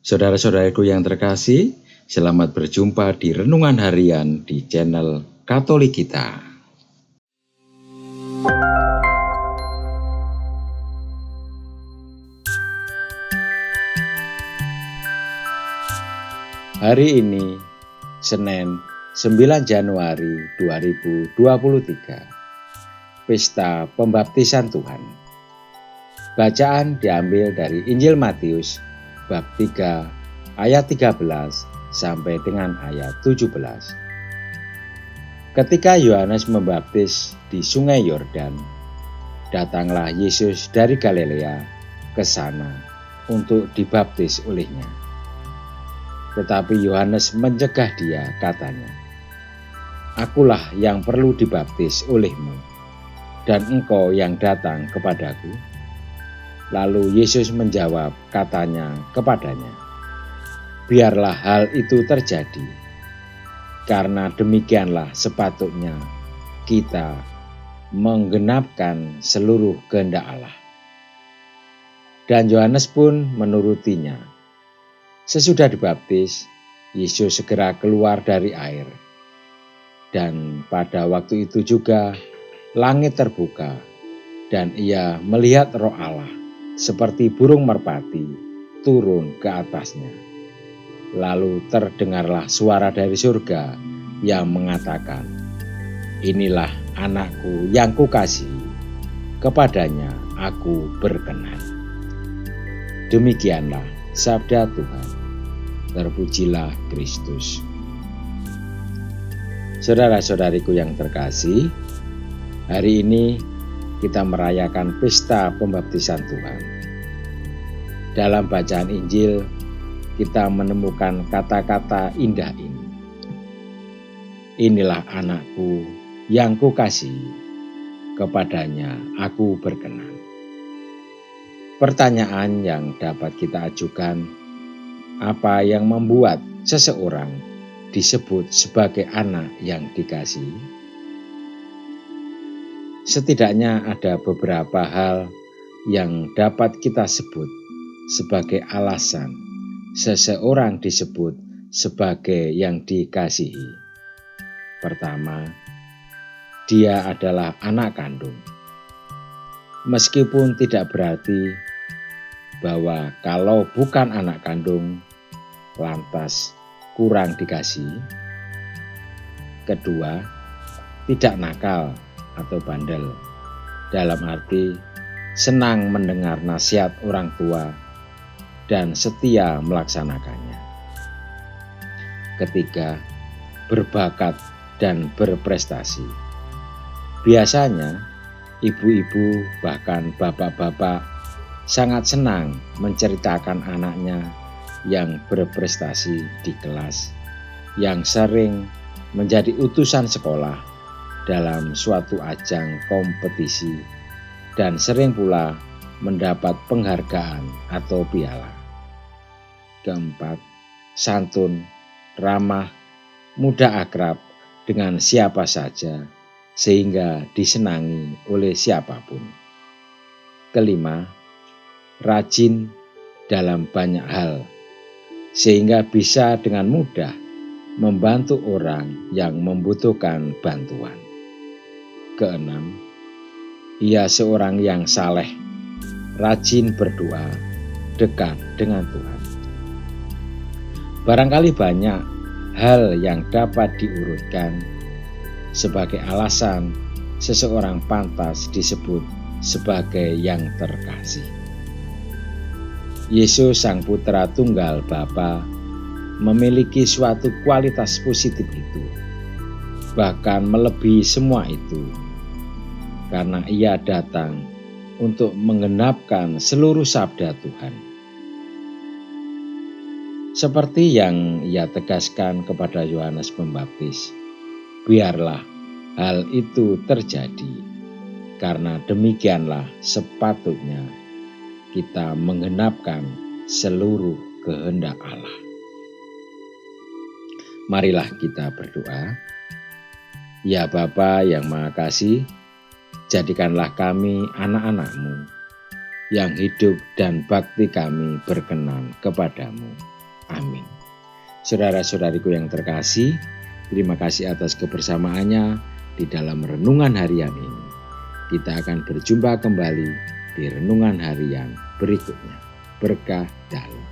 Saudara-saudaraku yang terkasih, selamat berjumpa di Renungan Harian di channel Katolik kita. Hari ini, Senin 9 Januari 2023, Pesta Pembaptisan Tuhan. Bacaan diambil dari Injil Matius bab 3 ayat 13 sampai dengan ayat 17. Ketika Yohanes membaptis di Sungai Yordan, datanglah Yesus dari Galilea ke sana untuk dibaptis olehnya. Tetapi Yohanes mencegah dia, katanya, "Akulah yang perlu dibaptis olehmu, dan engkau yang datang kepadaku." Lalu Yesus menjawab, katanya kepadanya, "Biarlah hal itu terjadi, karena demikianlah sepatutnya kita menggenapkan seluruh kehendak Allah." Dan Yohanes pun menurutinya. Sesudah dibaptis, Yesus segera keluar dari air. Dan pada waktu itu juga langit terbuka, dan ia melihat Roh Allah seperti burung merpati turun ke atasnya. Lalu terdengarlah suara dari surga yang mengatakan, "Inilah anakku yang kukasihi, kepadanya aku berkenan." Demikianlah sabda Tuhan. Terpujilah Kristus. Saudara-saudariku yang terkasih, hari ini kita merayakan pesta pembaptisan Tuhan. Dalam bacaan Injil, kita menemukan kata-kata indah ini. "Inilah anakku yang kukasihi, kepadanya aku berkenan." Pertanyaan yang dapat kita ajukan, apa yang membuat seseorang disebut sebagai anak yang dikasihi? Setidaknya ada beberapa hal yang dapat kita sebut sebagai alasan seseorang disebut sebagai yang dikasihi. Pertama, dia adalah anak kandung. Meskipun tidak berarti bahwa kalau bukan anak kandung, lantas kurang dikasihi. Kedua, tidak nakal atau bandel, dalam arti senang mendengar nasihat orang tua dan setia melaksanakannya. Ketiga, berbakat dan berprestasi. Biasanya ibu-ibu bahkan bapak-bapak sangat senang menceritakan anaknya yang berprestasi di kelas, yang sering menjadi utusan sekolah dalam suatu ajang kompetisi, dan sering pula mendapat penghargaan atau piala. Keempat, santun, ramah, mudah akrab dengan siapa saja, sehingga disenangi oleh siapapun. Kelima, rajin dalam banyak hal, sehingga bisa dengan mudah membantu orang yang membutuhkan bantuan. Keenam, ia seorang yang saleh, rajin berdoa, dekat dengan Tuhan. Barangkali banyak hal yang dapat diurutkan sebagai alasan seseorang pantas disebut sebagai yang terkasih. Yesus Sang Putra Tunggal Bapa memiliki suatu kualitas positif itu, bahkan melebihi semua itu, karena ia datang untuk menggenapkan seluruh sabda Tuhan. Seperti yang ia tegaskan kepada Yohanes Pembaptis, biarlah hal itu terjadi, karena demikianlah sepatutnya kita menggenapkan seluruh kehendak Allah. Marilah kita berdoa. Ya Bapa yang Maha Kasih, jadikanlah kami anak-anak-Mu yang hidup dan bakti kami berkenan kepadamu. Saudara-saudariku yang terkasih, terima kasih atas kebersamaannya di dalam renungan harian ini. Kita akan berjumpa kembali di renungan harian berikutnya. Berkah dalam.